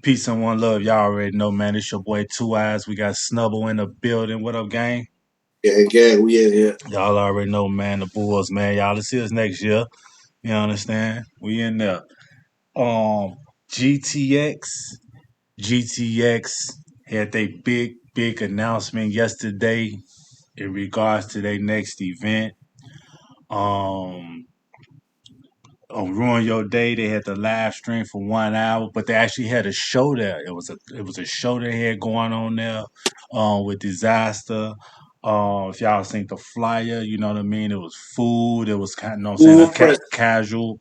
Peace and one love. Y'all already know, man. It's your boy 2eiies. We got Snubble in the building. What up, gang? Gang, we in here. Y'all already know, man. The Bulls, man. Y'all, let's see us next year. You understand? We in there. Um, GTX. GTX had their big announcement yesterday in regards to their next event. Um, on Ruin Your Day, they had the live stream for 1 hour, but they actually had a show there. It was a show they had going on there, with Disaster. If y'all seen the flyer, you know what I mean. It was food. It was kind, you know what I'm saying, Full a press casual,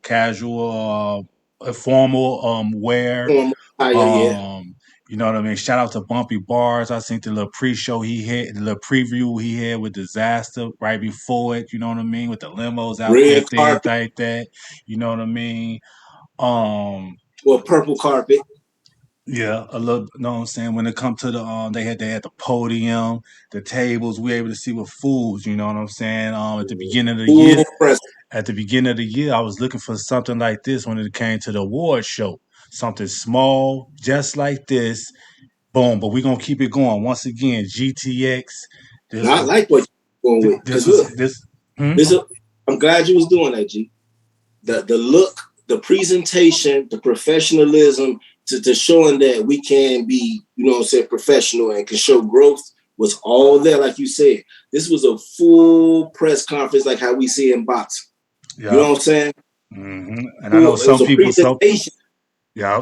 formal wear. form higher, yeah. Um, you know what I mean? Shout out to Bumpy Bars. I seen the little pre-show he had, the little preview he had with Disaster right before it. You know what I mean? With the limos out there, Red things carpet like that. You know what I mean? Um, or purple carpet. yeah, a little. You know what I'm saying? When it come to the they had the podium, the tables. We able to see what foods. You know what I'm saying? At the beginning of the year, Full press. I was looking for something like this when it came to the award show. Something small, just like this. Boom. But we're gonna keep it going. Once again, GTX. This Now, I was like what you're going with. this Because was look, this. Hmm? this is, I'm glad you was doing that, G. The look, the presentation, the professionalism to showing that we can be, professional and can show growth was all there, like you said. This was a full press conference like how we see in boxing. You know Yeah. what I'm saying? And I know Full, it was some a people. presentation.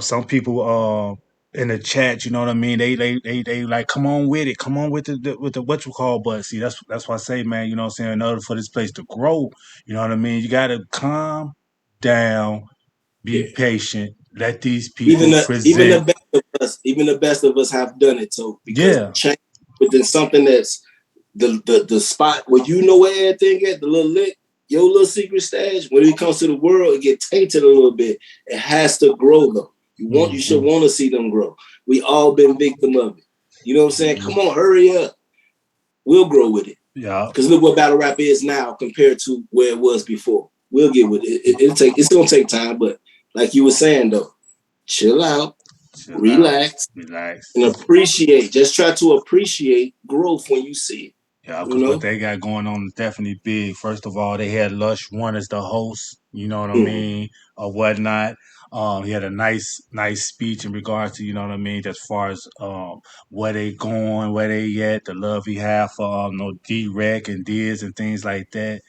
Some people in the chat, you know what I mean? They like come on with it, come on with the what you call. But see, that's why I say, man, you know what I'm saying. In order for this place to grow, you know what I mean. You gotta calm down, be Yeah. patient, let these Even people the present. best of us, even the best of us have done it. So because Yeah. change within something that's the spot where you know where everything at, the little lick, your little secret stash, when it comes to the world, it get tainted a little bit. It has to grow though. You should Hmm. want to see them grow. We all been victim of it. You know what I'm saying? Hmm. Come on, hurry up. We'll grow with it. Yeah. Because look what battle rap is now compared to where it was before. We'll get with it. It's gonna take time, but like you were saying though, chill out, Chill out, relax, relax. and appreciate. Just try to appreciate growth when you see it. Yeah, You because what know. they got going on is definitely big. First of all, they had Lush One as the host, you know what I Mm. mean, or whatnot. He had a nice speech in regards to, you know what I mean, as far as where they going, where they at, the love he have for D-Rec and Diz and things like that,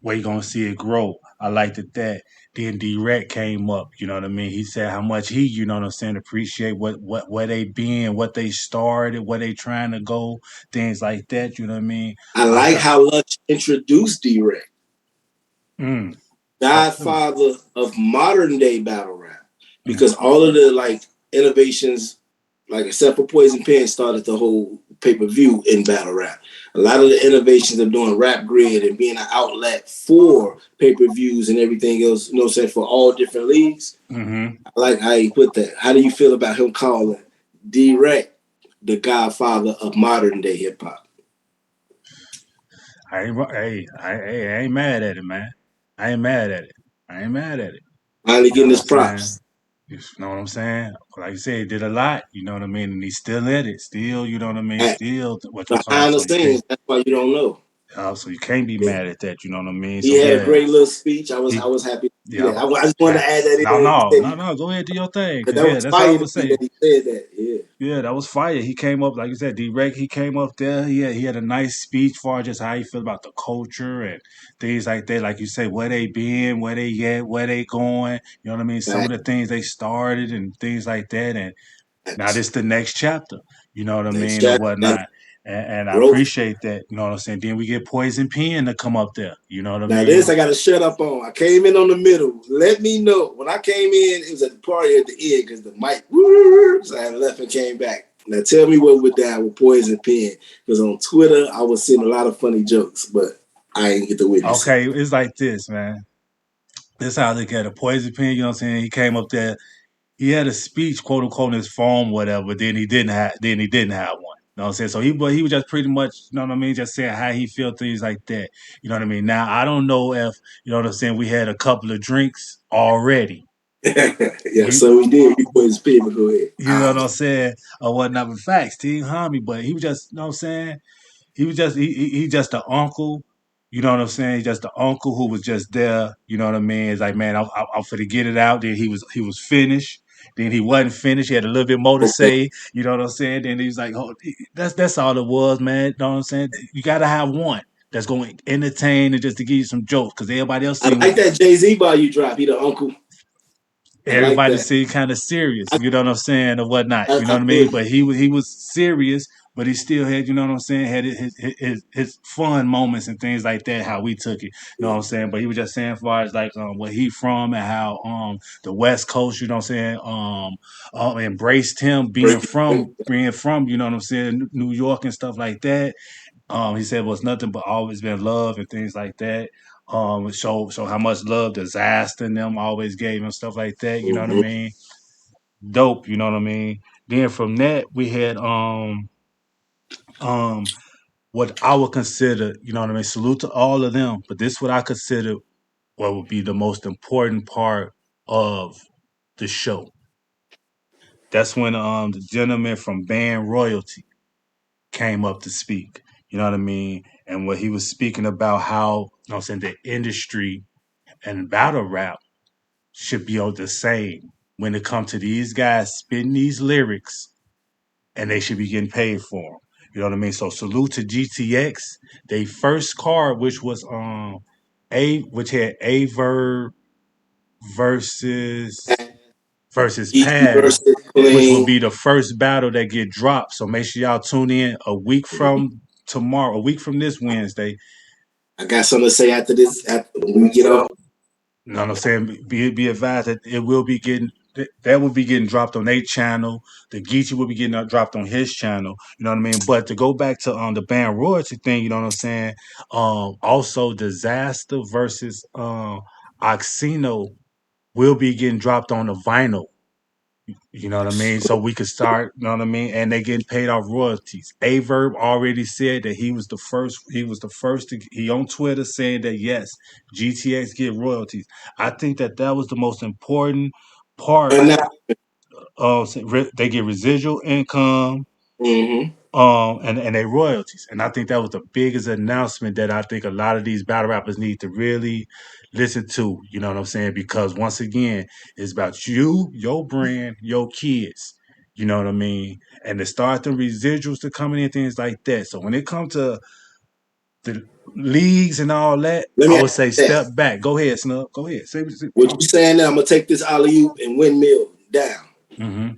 where you gonna see it grow. I liked it that. Then D-Rec came up, you know what I mean? He said how much he, you know what I'm saying, appreciate what where they been, what they started, where they trying to go, things like that, you know what I mean? I I like thought, how Luch introduced D-Rec, mm, talk to me. godfather of modern day battle rap, because Mm-hmm. all of the like innovations, like except for Poison Pen, started the whole pay per view in battle rap. A lot of the innovations of doing Rap Grid and being an outlet for pay per views and everything else, you know what I'm saying, for all different leagues. Mm-hmm. I like how he put that. How do you feel about him calling D-Rec the godfather of modern day hip hop? I ain't mad at it, man. I ain't mad at it. I ain't mad at it. Finally You know getting what I'm his saying? props. You know what I'm saying? Like you said, he did a lot, you know what I mean? And he's still at it. Still, you know what I mean? At, Still what you call, behind the so you can't scenes, that's why you don't know. so you can't be Yeah. mad at that, you know what I mean? He So had a yeah, great little speech. I he was happy to see yeah. that. I just wanted to add that in No, there. He no, said no, no. Go ahead, do your thing. because Cause that yeah, was that's all I fire to would me say. that he said that. Yeah. Yeah, that was fire. He came up, like you said, D-Rec, he came up there. He had a nice speech for just how he feel about the culture and things like that. Like you say, where they been, where they at, where they going. You know what I mean? Some of Facts. the things they started and things like that. And now this the next chapter. You know what I Next mean? Or chat and whatnot. And I growth. appreciate that. You know what I'm saying? Then we get Poison Pen to come up there. You know what I Now this mean? I got to shut up on. I came in on the middle. Let me know when I came in. It was at the party at the end because the mic. So I left and came back. Now tell me what went down with Poison Pen because on Twitter I was seeing a lot of funny jokes, but I ain't get to witness it. Okay, it's like this, man. This how I look at it. Poison Pen, you know what I'm saying? He came up there. He had a speech, quote unquote, in his phone, whatever. Then he didn't have one. You know what I'm saying? So he was just pretty much, you know what I mean, just saying how he felt things like that. You know what I mean? Now I don't know if, you know what I'm saying, we had a couple of drinks already. Yeah, so we did. He put his paper. Go ahead. You know what I'm saying? Or whatnot. But facts, Team Homie, but he was just, you know what I'm saying? He was just he just the uncle, you know what I'm saying? He just the uncle who was just there, you know what I mean? It's like, man, I'm finna get it out. Then he was finished. Then he wasn't finished. He had a little bit more to Okay. say, you know what I'm saying? Then he was like, oh, that's all it was, man. You know what I'm saying? You gotta have one that's going to entertain and just to give you some jokes because everybody else I seemed like that Jay-Z bar you drop. He the uncle. I like everybody that. seemed kind of serious, I, you know what I'm saying, or whatnot. You know I what I feel mean? you. But he was serious, but he still had, you know what I'm saying, had his fun moments and things like that. How we took it, you know what I'm saying. But he was just saying, as far as like where he from and how the West Coast, you know what I'm saying, embraced him being from, you know what I'm saying, New York and stuff like that. He said it was nothing but always been love and things like that. So how much love disaster and them always gave him stuff like that. You know what I Mm-hmm. mean? Dope. You know what I mean? Then from that we had um what I would consider. You know what I mean? Salute to all of them, but this what I consider what would be the most important part of the show. That's when the gentleman from Band Royalty came up to speak. You know what I mean? And what he was speaking about how, you know what I'm saying, the industry and battle rap should be on the same when it comes to these guys spitting these lyrics and they should be getting paid for them. You know what I mean? So salute to GTX. They first card, which was which had A Verb versus Easy Paz, versus which will clean. be the first battle that get dropped. So make sure y'all tune in a week from tomorrow, a week from this Wednesday. I got something to say after this. After when we get off. You know what I'm saying? Be advised that it will be getting that will be getting dropped on their channel. The Geechee will be getting dropped on his channel. You know what I mean? But to go back to the band royalty thing, you know what I'm saying? Also Disaster versus Oxino will be getting dropped on the vinyl. You know what I mean? So we could start, you know what I mean? And they getting paid off royalties. Averb already said that he was the first he on Twitter saying that yes, GTX get royalties. I think that was the most important part. And now, They get residual income, mm-hmm. and they royalties. And I think that was the biggest announcement that I think a lot of these battle rappers need to really listen to. You know what I'm saying? Because once again, it's about you, your brand, your kids. You know what I mean? And to start the residuals to coming in, things like that. So when it comes to the leagues and all that, Let I me would ask say you that. step back. Go ahead, Snub. Go ahead. Say What talk. you saying now? I'm gonna take this alley oop and windmill down. Mm-hmm.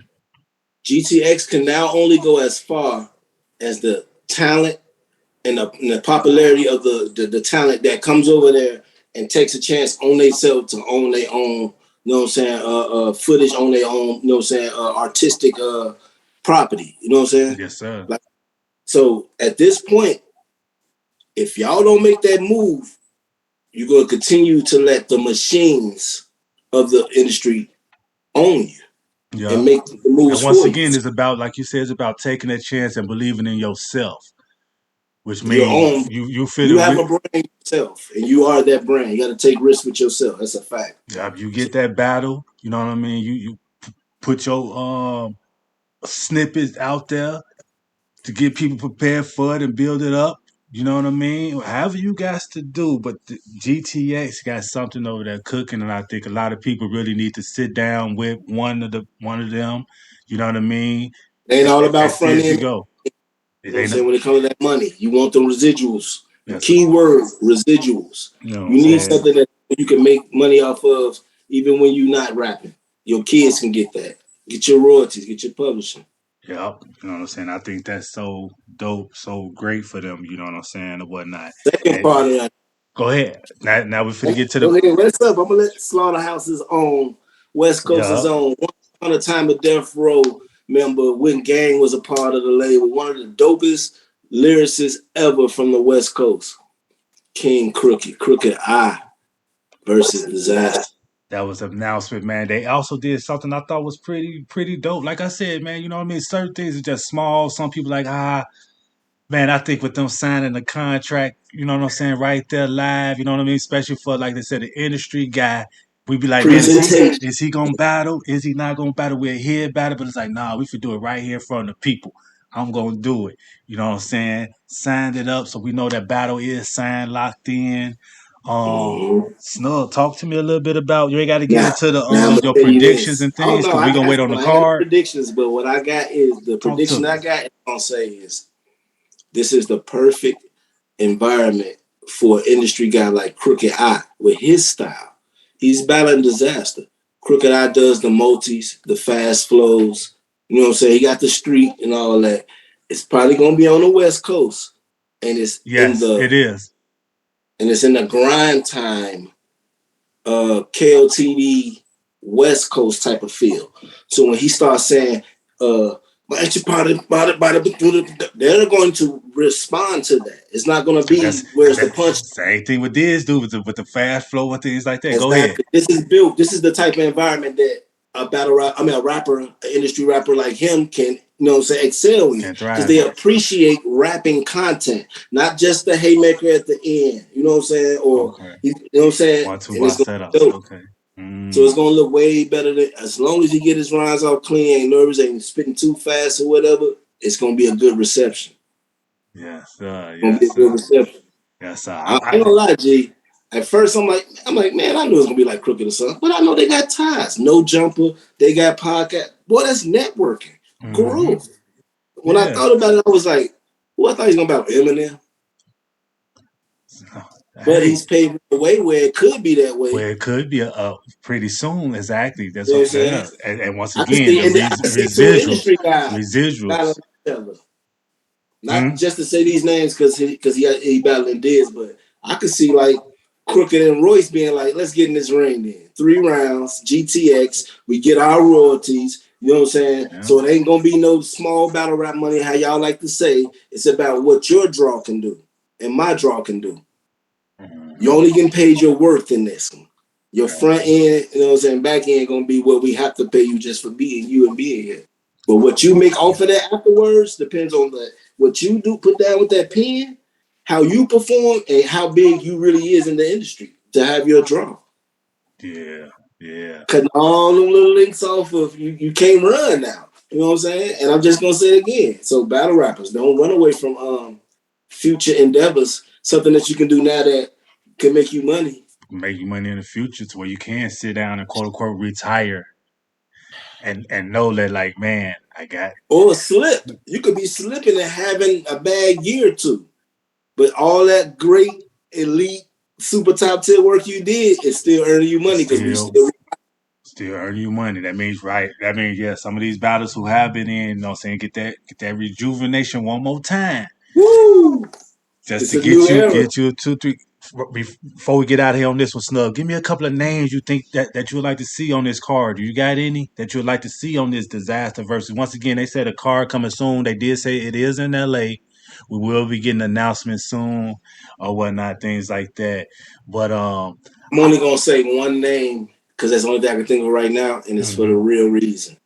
GTX can now only go as far as the talent and the popularity of the talent that comes over there and takes a chance on themselves to own their own, you know what I'm saying, footage on their own, you know what I'm saying, artistic property. You know what I'm saying? Yes, sir. Like, so at this point, if y'all don't make that move, you're gonna continue to let the machines of the industry own you and Yeah. make the And moves once for you. again, it's about, like you said, it's about taking a chance and believing in yourself, which Your means own. you You fitting have with. a brand yourself, and you are that brand. You got to take risks with yourself. That's a fact. Yeah, you So, get that battle. You know what I mean. You put your snippets out there to get people prepared for it and build it up. You know what I mean? However you guys to do, but the GTX got something over there cooking, and I think a lot of people really need to sit down with one of them. You know what I mean? it ain't all about And see front as you end. go. You It know what I'm ain't. saying? When it comes to that money, you want them residuals. The Yes, key word, residuals. you know what I'm You need saying. something that you can make money off of, even when you're not rapping. Your kids can get that. Get your royalties. Get your publishing. Yep. You know what I'm saying? I think that's so dope, so great for them, you know what I'm saying, and whatnot. Second And part of that. go ahead. Now we're finna get to the Okay, what's up? I'm gonna let Slaughterhouse's own, West Coast's yeah. own, once upon a time a Death Row member when Gang was a part of the label, one of the dopest lyricists ever from the West Coast. King Crooked Eye versus Disaster. That was an announcement, man. They also did something I thought was pretty dope. Like I said, man, you know what I mean? Certain things are just small. Some people like, man, I think with them signing the contract, you know what I'm saying, right there live, you know what I mean? Especially for, like they said, the industry guy. We be like, man, Presentation. is he gonna battle? Is he not gonna battle? We're here battle, but it's like, nah, we should do it right here in front of the people. I'm gonna do it. You know what I'm saying? Signed it up so we know that battle is signed, locked in. Mm-hmm. Snug, talk to me a little bit about you ain't gotta get Now, into the now I'm gonna your tell you predictions this. and Oh things no, because I we gonna got wait on some. the I ain't got card. predictions, but what I got is the Talk to prediction me. I got. I'm gonna say is this is the perfect environment for an industry guy like Crooked Eye with his style. He's battling disaster. Crooked Eye does the multis, the fast flows. You know what I'm saying? He got the street and all that. It's probably gonna be on the West Coast, and Yes, it is. it's in the grind time KOTD West Coast type of feel. So when he starts saying, they're going to respond to that. It's not going to Cause that's be cause where's the that punch. same thing with this dude with the fast flow and things like that. Go ahead. Exactly. This is built. This is the type of environment that a rapper, an industry rapper like him can, say, excel in Can because thrive they in. appreciate rapping content, not just the haymaker at the end. You know what I'm saying? Or Okay. you know what I'm saying? One, two And bar it's going to setups. be dope. Okay. So it's gonna look way better than as long as he get his rhymes out clean, ain't nervous, ain't spitting too fast or whatever. It's gonna be a good reception. Yes, sir. It's gonna be Yes, a good sir. reception. Yes, sir. I ain't gonna lie, G. At first, I'm like, man, I knew it was gonna be like Crooked or something, but I know they got ties. No jumper, they got podcast. Boy, that's networking, Mm-hmm. growth. When I Yeah. thought about it, I was like, well, I thought he was gonna battle Eminem, but Hey, he's paving the way where it could be that way. well, it could be a pretty soon. Exactly. That's You know what. what I'm saying? Yeah. And once I can again, see, the and I can see two residuals, industry guys residuals. battling each other. Not Hmm? just to say these names because he battling Diz, but I could see like Crooked and Royce being like, let's get in this ring then. 3 rounds, GTX, we get our royalties. You know what I'm saying? Yeah. So it ain't gonna be no small battle rap money, how y'all like to say. It's about what your draw can do and my draw can do. You Mm-hmm. only getting paid your worth in this one. Your front Gotcha. end, you know what I'm saying, back end gonna be what we have to pay you just for being you and being here. But what you make off of that afterwards depends on what you do, put down with that pen, how you perform, and how big you really is in the industry to have your draw. Yeah. Yeah. Cutting all them little links off of you can't run now. You know what I'm saying? And I'm just gonna say it again. So battle rappers, don't run away from future endeavors, something that you can do now that can make you money. Make you money in the future to where you can sit down and quote unquote retire and know that like, man, I got Or slip. You could be slipping and having a bad year or two. But all that great elite super top tier work you did is still earning you money because we still still still earning you money. That means right. That means yeah, some of these battles who have been in, you know what I'm saying, get that rejuvenation one more time. woo. Just It's to a new era. get you a two, three before we get out of here on this one, Snug. Give me a couple of names you think that you would like to see on this card. Do you got any that you would like to see on this disaster versus once again they said a card coming soon. They did say it is in LA. We will be getting announcements soon or whatnot, things like that. But I'm only gonna say one name because that's the only thing I can think of right now, and it's for the mhm, real reason.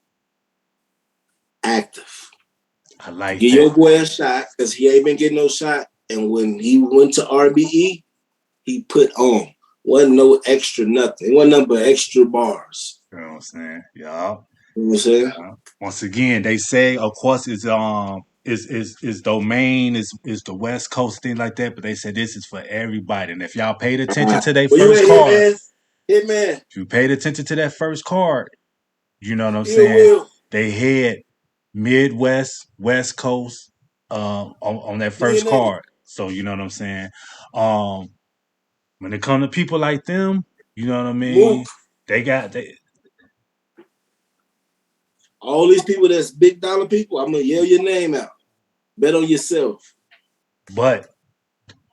Active. I like Give that. your boy a shot because he ain't been getting no shot. And when he went to RBE, he put on. Wasn't no extra nothing. It wasn't nothing but extra bars. You know what I'm saying? Yeah. You know what I'm saying? Yeah. Once again, they say, of course, is domain is the West Coast thing like that, but they said this is for everybody. And if y'all paid attention to their Where you first at, card, Hitman? Hitman. if you paid attention to that first card, you know what I'm Ill saying? Will. They had Midwest, West Coast, on that first DNA. card. So you know what I'm saying? Um, when it comes to people like them, you know what I Mook. mean? They got they, All these people that's big dollar people, I'm gonna yell your name out. Bet on yourself. but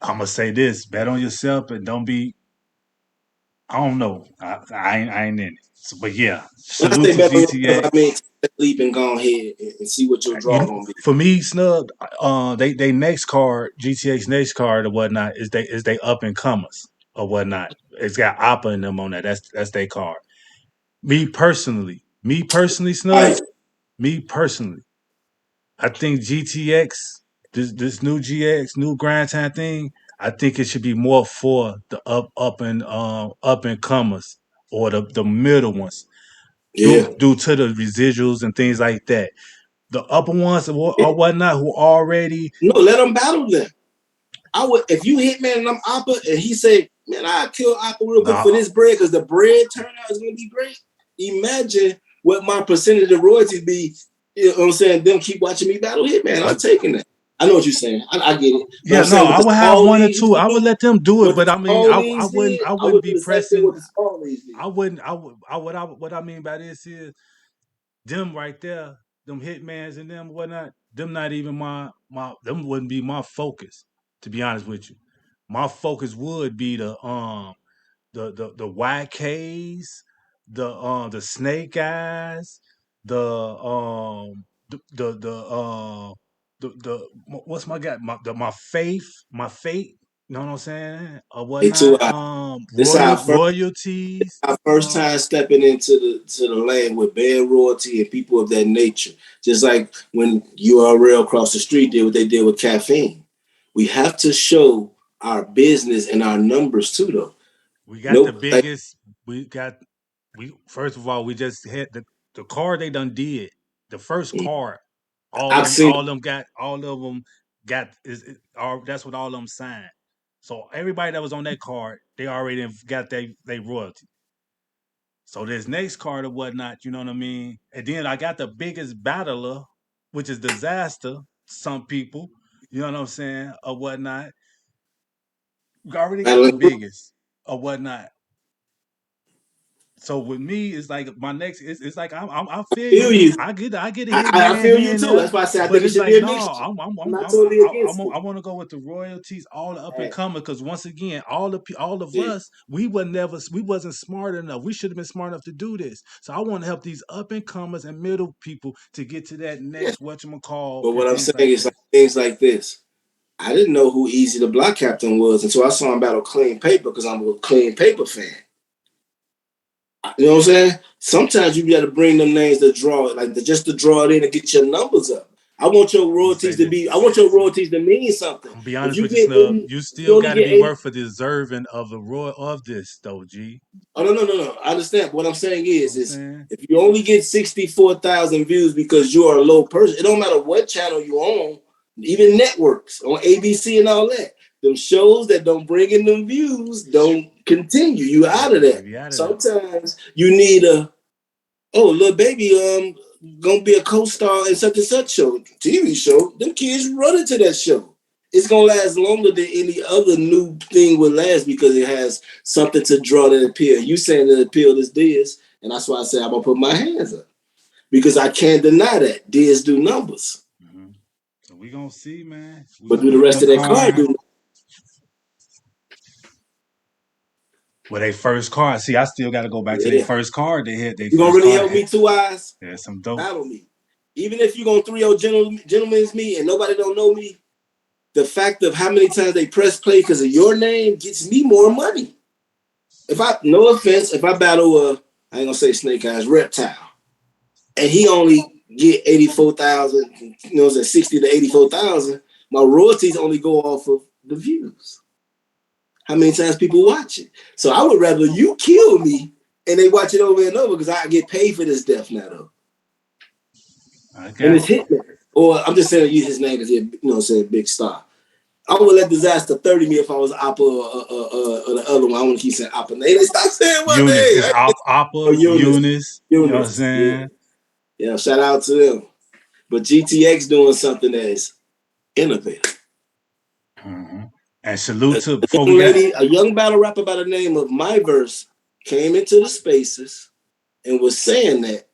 I'm gonna say this: bet on yourself and don't be. I don't know. I ain't in it. So, but yeah, When I salute say to bet on yourself, I GTX. mean leap and go ahead and see what your draw gonna be. For me, Snub, they next card, GTX next card or whatnot is they up and comers or whatnot. It's got Appa in them on that. That's their card. Me personally, Snub, Right. me personally, I think GTX, this new GX, new grind time thing, I think it should be more for the up and comers or the middle ones Yeah. due to the residuals and things like that. The upper ones or whatnot who already No, let them battle them. I would, if you hit man and I'm Appa and he say, man, I kill Appa real quick for this bread because the bread turnout is gonna be great. Imagine what my percentage of royalties be. You know what I'm saying? Them keep watching me battle Hitman. I'm taking that. I know what you're saying. I get it. But yeah, I'm no, saying what I the would have small one or leagues two. I do, would let them do it, what but the I mean, small leagues did, I I would wouldn't do be the same thing pressing. with the small leagues did. I wouldn't. What I mean by this is them right there, them hitmans and them whatnot. Them not even them wouldn't be my focus. To be honest with you, my focus would be the YKs, the Snake Eyes, the what's my guy my faith my fate. You know what I'm saying or Hey, whatnot. this our first Royalties. our first time stepping into the land with bad royalty and people of that nature. Just like when URL across the street did what they did with caffeine. We have to show our business and our numbers too, though. We got the Nope. Like biggest. We first of all we just had the card they done did the first card. I've seen All of them got that's what all of them signed. So everybody that was on that card, they already got they royalty. So this next card or whatnot, you know what I mean? And then I got the biggest battler, which is disaster. Some people, you know what I'm saying, or whatnot. We already got the battling. biggest or whatnot. So with me, it's like my next. It's like I feel Feel you. you. I get a I hitman feel here you and too. there, That's why I say I but think it it's should be like a no. mixture. I'm not totally against it. I want to go with the royalties, all the up and Hey, coming, because once again, all of yeah. us, we wasn't smart enough. We should have been smart enough to do this. So I want to help these up and comers and middle people to get to that Yeah. next whatchamacall But and what I'm things saying like is like this. things like this. I didn't know who Easy the Block Captain was until I saw him battle Clean Paper because I'm a Clean Paper fan. You know what I'm saying? Sometimes you got to bring them names to draw it, like just to draw it in and get your numbers up. I want your I'm gonna say royalties to this. be. I want your royalties to mean something. I'm gonna be If honest you with you, get Snub. 80, You if you still only got to get be 80. worth for deserving of the roy of this, though, G. Oh no. I understand. What I'm saying You know what I'm is saying? if you only get 64,000 views because you are a low person, it don't matter what channel you own, even networks on ABC and all that. Them shows that don't bring in them views don't continue. You out of Yeah, that. be out of there. Sometimes you need little baby gonna be a co-star in such and such show, TV show. Them kids running to that show. It's gonna last longer than any other new thing would last because it has something to draw that appeal. You saying that appeal is this, and that's why I say I'm gonna put my hands up because I can't deny that Diz do numbers, Mm-hmm. So we gonna see, man. We but gonna do the put rest that of that card card out. do? Well, they first card. See, I still got to go back to their Yeah, first card. They had their you gonna first really card. help me, 2eiies? Had some dope. Battle me, even if you gonna 3-0 gentlemen's me and nobody don't know me. The fact of how many times they press play because of your name gets me more money. If I, no offense, if I battle I ain't gonna say Snake Eyes Reptile, and he only get 84,000, 60 to 84,000, my royalties only go off of the views. How many times people watch it? So I would rather you kill me and they watch it over and over because I get paid for this death now though. I And got it's you. Hitman. Or I'm just saying use his name because he's a big star. I would let Disaster 30 me if I was Appa or the other one. I want to keep saying Appa. They stop saying my Eunice. It's name. Oh, Oppa, Eunice. Eunice. You know what I'm Eunice. Yeah. saying? Yeah. Shout out to them. But GTX doing something that is innovative. Mm-hmm. And salute A to before we young got lady, a young battle rapper by the name of Myverse came into the spaces and was saying that,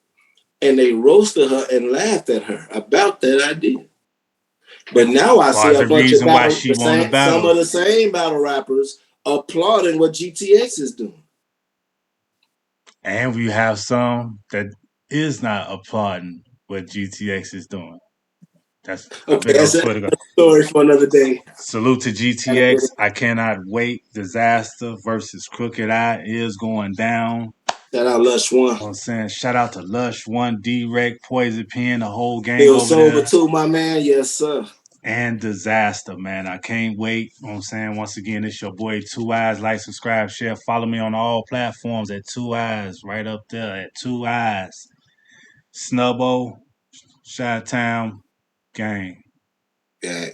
and they roasted her and laughed at her about that idea. But now I see far as a the bunch of reason why she won the some battle. of the same battle rappers applauding what GTX is doing. And we have some that is not applauding what GTX is doing. That's I Okay, bet that's those a Twitter. story for another day. Salute to GTX. I cannot wait. Disaster versus Crooked Eye is going down. Shout out Lush You know One. what I'm saying? Shout out to Lush One, D-Rec, Poison Pen, the whole gang Bill over Sober there. too, my man. Yes, sir. and DIZASTER, man. I can't wait. You know what I'm saying? Once again, it's your boy 2eiies. Like, subscribe, share. Follow me on all platforms at 2eiies. Right up there at 2eiies. Snubbo, Chi-Town, gang. Yeah.